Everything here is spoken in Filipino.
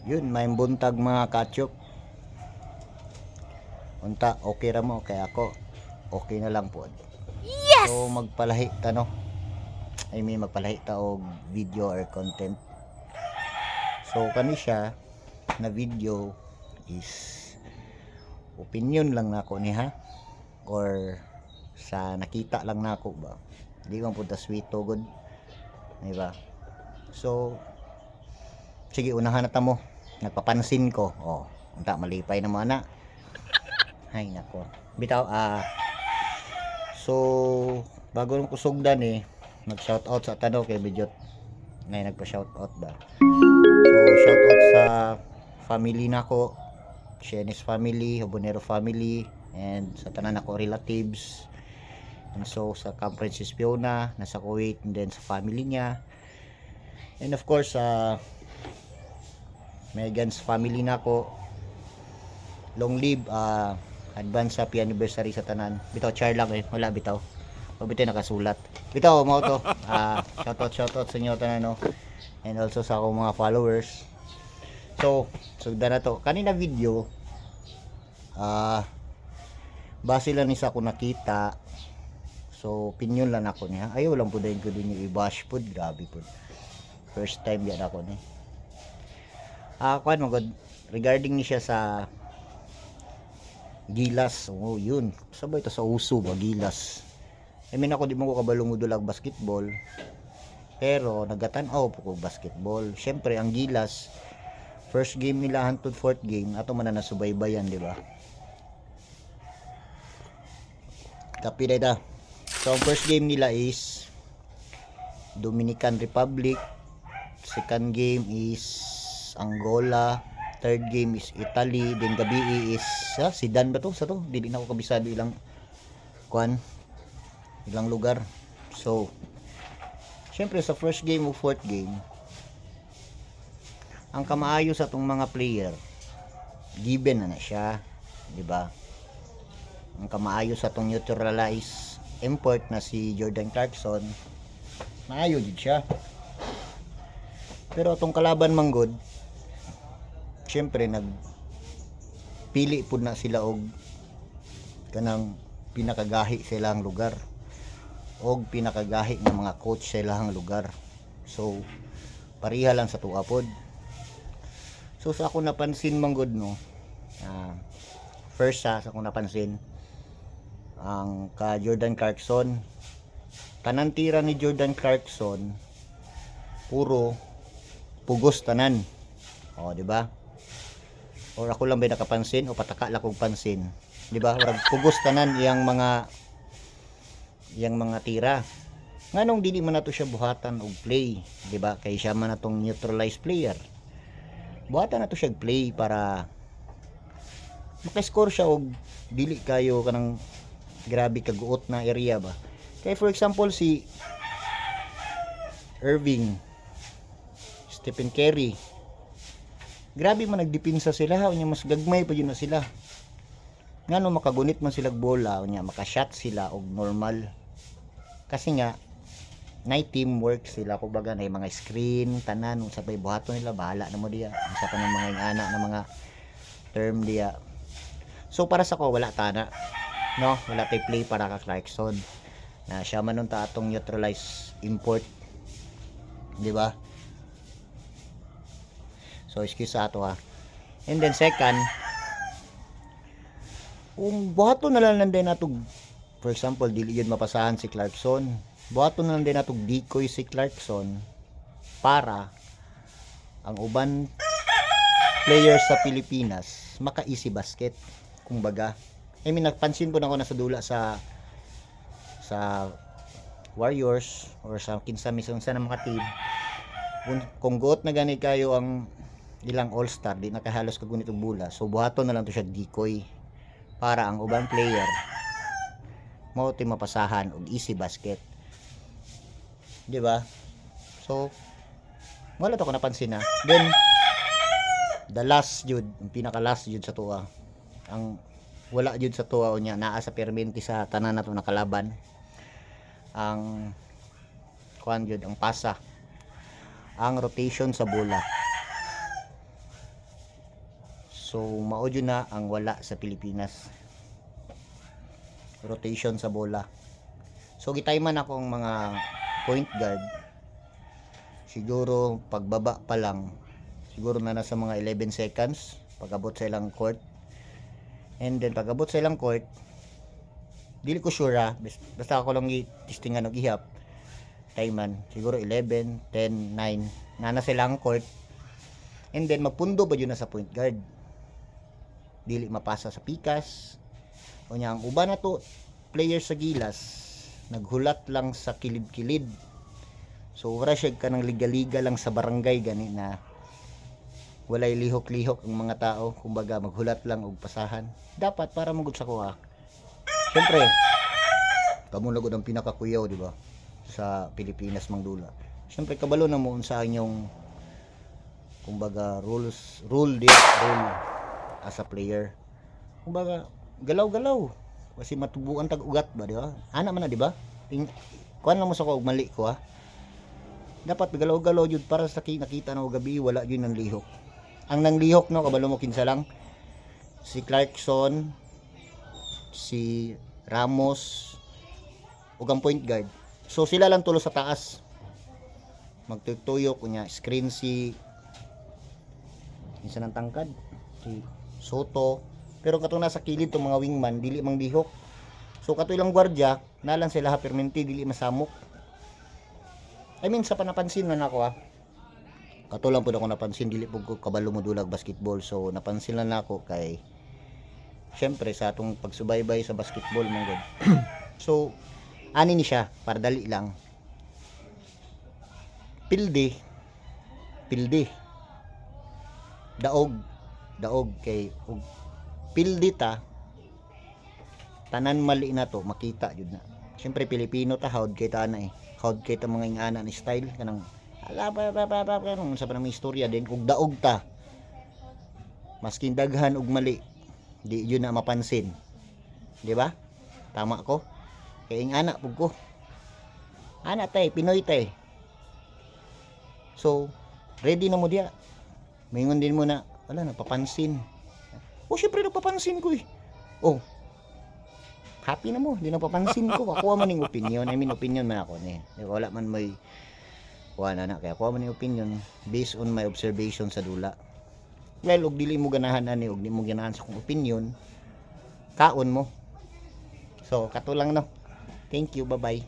Yun, may buntag mga katyok. Unta, okay ra mo kay ako. Okay na lang po. Yes! So magpalahi ta no. I mean magpalahi ta og video or content. So kani siya na video is opinion lang nako ni ha, or sa nakita lang nako ba. Di man punta sweet to good. Di ba? So sige, unahan na ta mo. Nagpapansin ko. Oh, unta malipay na mana. Ay nako. Bitaw so bago nung kusugdan nag-shoutout sa tano kay Bidyot. Ngay nagpa-shoutout ba. So shoutout sa family nako, Shenis family, Hobonero family, and sa tanan nako relatives. And so sa Camp Princess Fiona, nasa Kuwait, and then sa family niya. And of course Megan's family nako. Long live advance happy anniversary sa tanan. Bitaw char lang wala bitaw. Bitaw nakasulat. Bitaw mo to. Shoutout sa inyo tanan no. And also sa akong mga followers. So, sugda na to. Kanina video base lang ni sa ako nakita. So, opinion lang ako niya. Ayaw lang po dahil ko din yung i-bash po. Grabe po. First time yan ako ni. Kuan magod regarding ni siya sa Gilas. Oh, yun. Sabay to sa uso ba Gilas. I mean ako di mo ko kabalong udulag basketball. Pero nagatan-aw po ko basketball. Syempre ang Gilas first game nila hangtod fourth game ato man na nasubaybayan, di ba? Kapi da. So ang first game nila is Dominican Republic. Second game is Angola. Third game is Italy. Then gabi is Sidan ba to? Sa to? Dili na ako kabisado ilang ilang lugar. So syempre sa first game o fourth game ang kamaayo sa tong mga player given na siya, di ba? Ang kamaayo sa tong neutralize import na si Jordan Clarkson maayo jud siya. Pero atong kalaban manggod syempre nagpili pud na sila og kanang pinakagahi sa ilang lugar og pinakagahi ng mga coach sa ilang lugar. So pareha lang sa tuwa pod. So sa ako napansin manggod no, first sa ako napansin ang ka Jordan Clarkson, tanan tira ni Jordan Clarkson puro pugos tanan. O di ba? Or ako lang ba nakapansin o pataka lang kong pansin, di ba? Or pugos tanan iyang mga tira. Nganong dili man nato siya buhatan og play, di ba? Kay siya man atong neutralized player. Buhatan nato siya play para maka-score siya og dili kayo kanang grabe kaguot na area ba. Kay for example si Irving, Stephen Curry, grabe man nagdepensa sila, unya mas gagmay pa yun na sila. Ngano makagunit man sila bola, unya maka-shot sila og normal. Kasi nga night teamwork sila, kumbaga na mga screen tanan sa bay buhaton nila bahala na mo diya. Sa kanang mga ingana na mga term diya. So para sa ko wala tana. No, wala tay play para ka Clarkson. Na siya man ta atong neutralize import. Di ba? So excuse ato ha. And then second, kung buhaton na lang din nato, for example dili yun mapasahan si Clarkson, buhaton na lang din nato decoy si Clarkson para ang uban players sa Pilipinas maka easy basket. Kumbaga I mean nagpansin po na ako nasa dula sa Warriors or sa kinsa mismo sa mga team, kung goot na gani kayo ang ilang all-star, di nakahalos kagunit og bola, so buhaton na lang to siya decoy para ang ubang player mao ti mapasahan og easy basket, di ba? So wala to ko napansin na. Then the last jud, ang pinaka last jud sa tuwa, ang wala jud sa tuwa unya naa sa perminti sa tanan nato nakalaban, ang kuan jud ang pasa, ang rotation sa bola. So mao jud na ang wala sa Pilipinas, rotation sa bola. So gitayman ako ang mga point guard, siguro pagbaba pa lang, siguro na nasa mga 11 seconds pag-abot sa ilang court. And then pag-abot sa ilang court, dili ko sure basta ako lang i-testingan og ihap, tayman siguro 11, 10, 9 na silang court. And then magpundo ba yun na sa point guard, dili mapasa sa pikas. O nya ang uban na to players sa gilas naghulat lang sa kilid-kilid. So wala siya ka ng liga-liga lang sa barangay gani na walay lihok-lihok ang mga tao, kumbaga maghulat lang og pasahan. Dapat para magud sa kuha. Siyempre, kamo lagod ang pinakakuyaw, di ba? Sa Pilipinas mangdula. Siyempre kabalo na mo sa inyong kumbaga rule as a player. Kumbaga galaw-galaw kasi matubuan tag ugat ba, di ba? Ana man na, di ba? Kuan lang mo sa ko og mali ko ha. Dapat galaw-galaw jud para sa nakita na gabi wala jud nang lihok. Ang nang lihok no kabalo mo kinsa lang si Clarkson, si Ramos ug ang point guard. So sila lang tulo sa taas. Magtutuyok kunya screen si insa nang tangkad si Soto. Pero katong nasa kilid tong mga wingman dili mang lihok. So kato ilang gwardiya nalang sila ha perminti dili masamok. I mean sa panapansin man ako ha. Kato lang pud ako napansin, dili pud ko kabalo mo dulag basketball. So napansin lang nako kay syempre sa atong pagsubaybay sa basketball manggod. So ani ni siya para dali lang. Pilde. Daog kay ug pilde ta tanan mali na to makita jud na. Syempre Pilipino ta, hawd kay ta na hawd kay ta mga ingana ni style kanang ala pa kanang sa panang istorya din ug daog ta. Maskin daghan ug mali di yun na mapansin, di ba? Tama ko kay ing anak pug ko, anak tay Pinoy tay. So ready na mo diya, mingon din mo na wala napapansin. O syempre napapansin ko oh happy na mo, di napapansin ko. Ako man ning opinion, I mean opinion man ako ni. Wala man may wala na kaya ako man ning opinion based on my observation sa dula. Well, og dili mo ganahan ani, og di mo ganahan sa kong opinion, kaon mo. So kato lang no. Thank you, bye-bye.